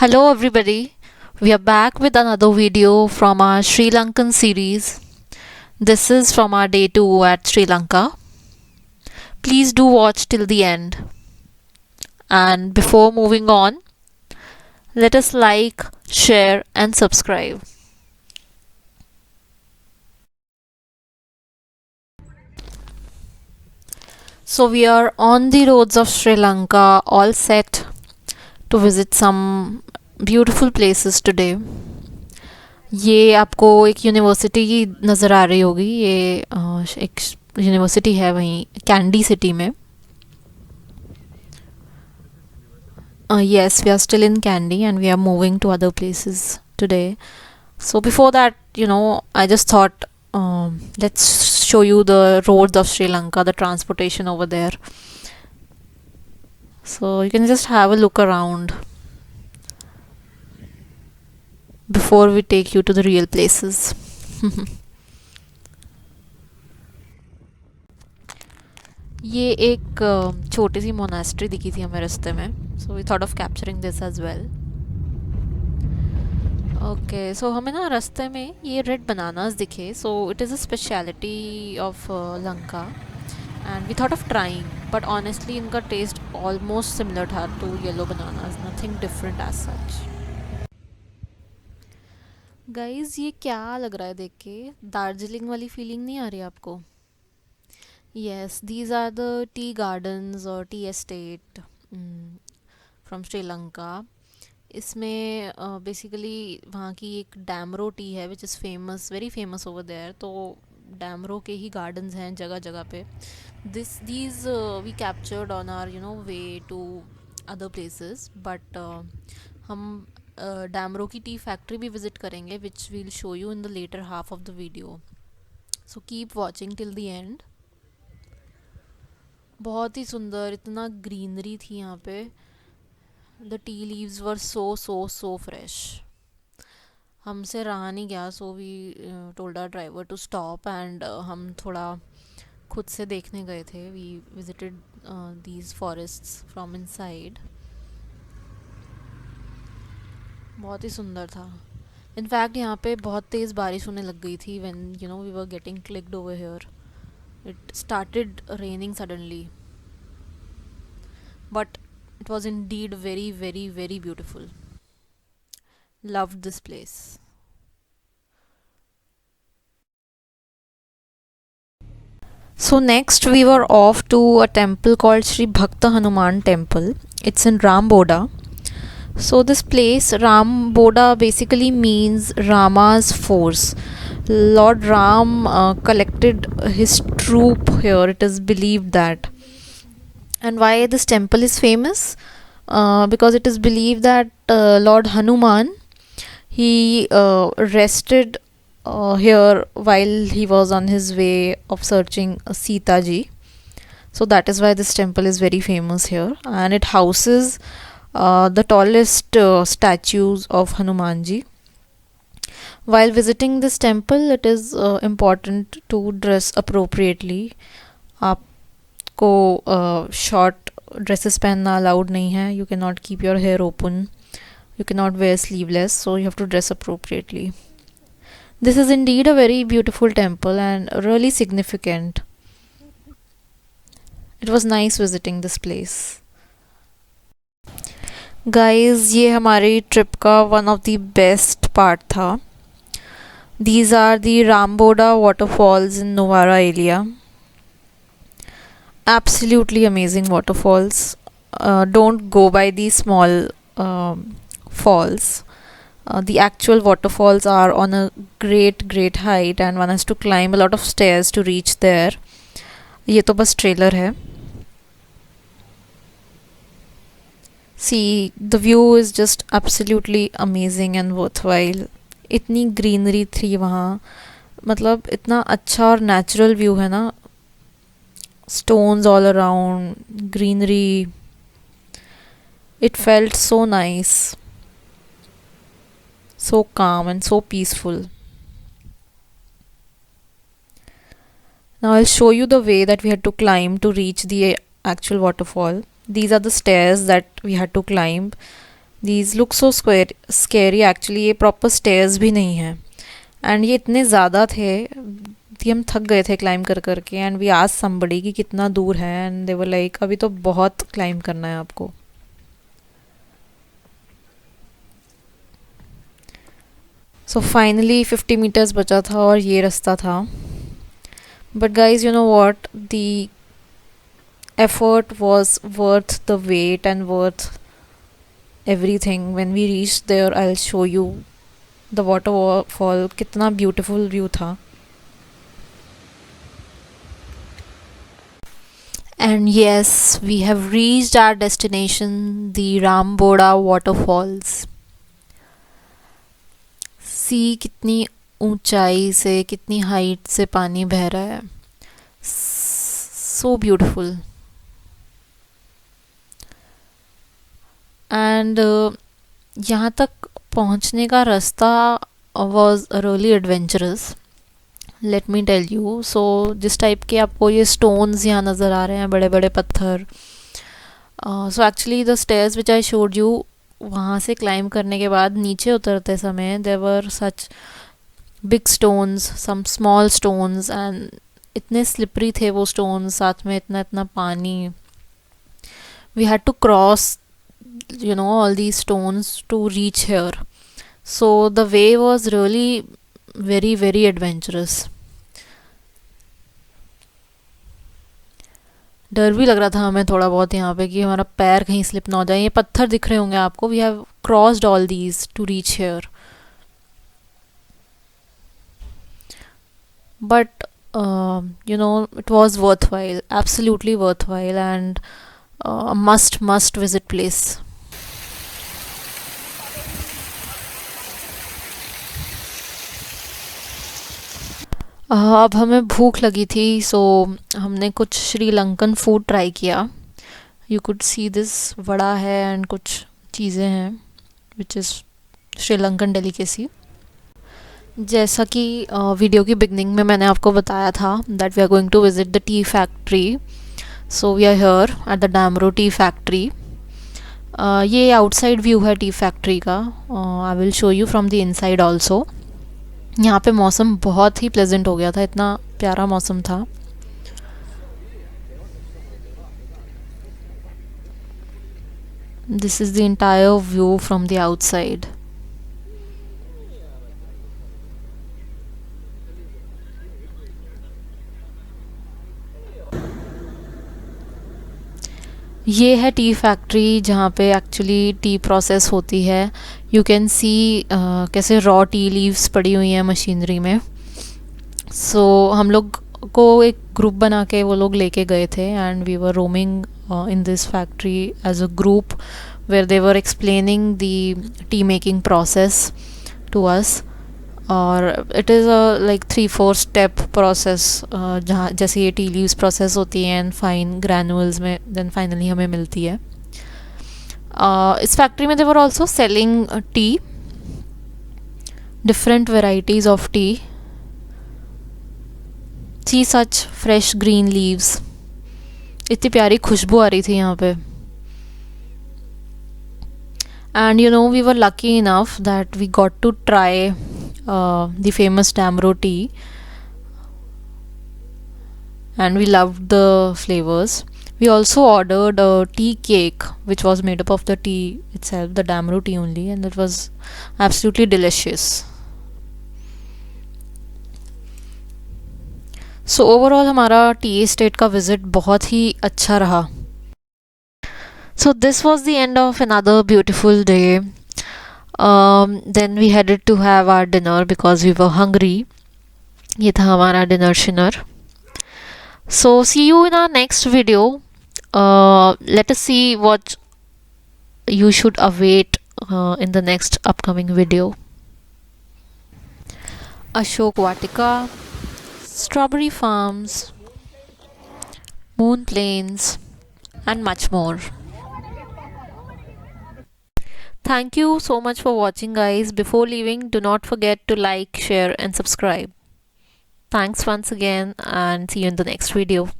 Hello everybody, we are back with another video from our Sri Lankan series. This is from our day 2 at Sri Lanka. Please do watch till the end. And before moving on, let us like, share and subscribe. So we are on the roads of Sri Lanka, all set to visit some beautiful places today. ये आपको एक university की नज़र आ रही होगी. ये एक university है वहीं कैंडी सिटी में. Yes, we are still in Kandy and we are moving to other places today. So before that, I just thought let's show you the roads of Sri Lanka, the transportation over there. So you can just have a look around before we take you to the real places. ये एक छोटी सी monastery दिखी थी हमें रास्ते में, so we thought of capturing this as well. Okay, so हमें ना रास्ते में ये रेड बनानास दिखे. So it is a speciality of Lanka and we thought of trying, but honestly इनका टेस्ट ऑलमोस्ट सिमिलर था to yellow bananas, nothing different as such. Guys ये क्या लग रहा है देख के? दार्जिलिंग वाली फीलिंग नहीं आ रही आपको? Yes, these are the tea gardens or tea estate from Sri Lanka. इसमें बेसिकली वहाँ की एक डैमरो टी है which is famous, very famous over there. तो डैमरो के ही गार्डन्स हैं जगह जगह पे. These we captured on our way to other places, but हम डैमरो की टी फैक्ट्री भी विज़िट करेंगे which will show you in the latter half of the video. So keep watching till the end. बहुत ही सुंदर, इतना ग्रीनरी थी यहाँ पे. The tea leaves were so so so fresh. हमसे रहा नहीं गया, so we told our driver to stop and हम थोड़ा खुद से देखने गए थे. We visited these forests from inside. बहुत ही सुंदर था. इनफैक्ट यहाँ पे बहुत तेज़ बारिश होने लग गई थी when we were getting clicked over here. It started raining suddenly, but it was indeed very very very beautiful. Loved this place. So next we were off to a temple called Sri Bhakta Hanuman temple. It's in Ramboda. So this place Ramboda basically means Rama's force. Lord Ram collected his troop here, it is believed that. And why this temple is famous? Because it is believed that Lord Hanuman, he rested here while he was on his way of searching Sita ji. So that is why this temple is very famous here, and it houses the tallest statues of Hanuman ji. While visiting this temple, it is important to dress appropriately. आपको short dresses पहनना allowed नहीं है. You cannot keep your hair open. You cannot wear sleeveless. So you have to dress appropriately. This is indeed a very beautiful temple and really significant. It was nice visiting this place. Guys, ये हमारी trip का one of the best part था. These are the Ramboda Waterfalls in Novara area. Absolutely amazing waterfalls. Don't go by these small falls. The actual waterfalls are on a great height and one has to climb a lot of stairs to reach there. ये तो बस trailer है. See, the view is just absolutely amazing and worthwhile. इतनी greenery थी वहाँ, मतलब इतना अच्छा और नेचुरल व्यू है ना. Stones all around, greenery. It felt so nice, so calm and so peaceful. Now I'll show you the way that we had to climb to reach the actual waterfall. These are the stairs that we had to climb. These look so scary actually. ये proper stairs भी नहीं है and ये इतने ज़्यादा थे कि हम थक गए थे क्लाइंब कर कर के एंड वी आस्क्ड समबडी कि कितना दूर है एंड दे वर लाइक अभी तो बहुत क्लाइंब करना है आपको. सो फाइनली 50 मीटर्स बचा था और ये रास्ता था. But guys you know what, the effort was worth the wait and worth everything. When we reached there, I'll show you the waterfall. कितना beautiful view था. And yes, we have reached our destination, the Ramboda Waterfalls. See कितनी ऊंचाई से, कितनी height से पानी बह रहा है. So beautiful. एंड यहाँ तक पहुँचने का रास्ता was really adventurous, let me tell you. So जिस टाइप के आपको ये स्टोन्स यहाँ नज़र आ रहे हैं, बड़े बड़े पत्थर, so actually the stairs which I showed you, वहाँ से क्लाइंब करने के बाद नीचे उतरते समय there were such big stones, some small stones, and इतने स्लिपरी थे वो स्टोन्स, साथ में इतना इतना पानी. We had to cross all these stones to reach here. So the way was really very very adventurous. डर भी लग रहा था हमें थोड़ा बहुत यहाँ पे कि हमारा पैर कहीं स्लिप ना हो जाए. ये पत्थर दिख रहे होंगे आपको. We have crossed all these to reach here. But it was worthwhile, absolutely worthwhile, and a must visit place. अब हमें भूख लगी थी, सो हमने कुछ श्रीलंकन फूड ट्राई किया. You could see this, vada है एंड कुछ चीज़ें हैं विच इज़ श्रीलंकन डेलिकेसी. जैसा कि वीडियो की बिगनिंग में मैंने आपको बताया था that we are going to visit the tea factory. So we are here at the Damro tea factory. ये आउटसाइड व्यू है टी फैक्ट्री का. I will show you from the inside also. यहाँ पे मौसम बहुत ही प्लेजेंट हो गया था, इतना प्यारा मौसम था. This is the entire view from the outside. ये है टी फैक्ट्री जहाँ पे एक्चुअली टी प्रोसेस होती है. यू कैन सी कैसे रॉ टी लीव्स पड़ी हुई हैं मशीनरी में. सो हम लोग को एक ग्रुप बना के वो लोग लेके गए थे and we were roaming in this factory as a group where they were explaining the tea making process to us. और it is a like 3-4 step process, जहाँ जैसे ये टी लीव्स प्रोसेस होती हैं एंड फाइन ग्रैनुअल्स में then finally हमें मिलती है. इस फैक्ट्री में they were also selling tea, different varieties of tea. See such fresh green leaves, इतनी प्यारी खुशबू आ रही थी यहाँ पे. And we were lucky enough that we got to try the famous DAMRO tea, and we loved the flavors. We also ordered a tea cake which was made up of the tea itself, the DAMRO tea only, and it was absolutely delicious. So overall हमारा tea estate का visit बहुत ही अच्छा रहा. So this was the end of another beautiful day. Then we headed to have our dinner because we were hungry. ये था हमारा dinner शिनर. So see you in our next video. Let us see what you should await in the next upcoming video. Ashok Vatika, strawberry farms, moon plains, and much more. Thank you so much for watching, guys. Before leaving, do not forget to like, share and subscribe. Thanks once again, and see you in the next video.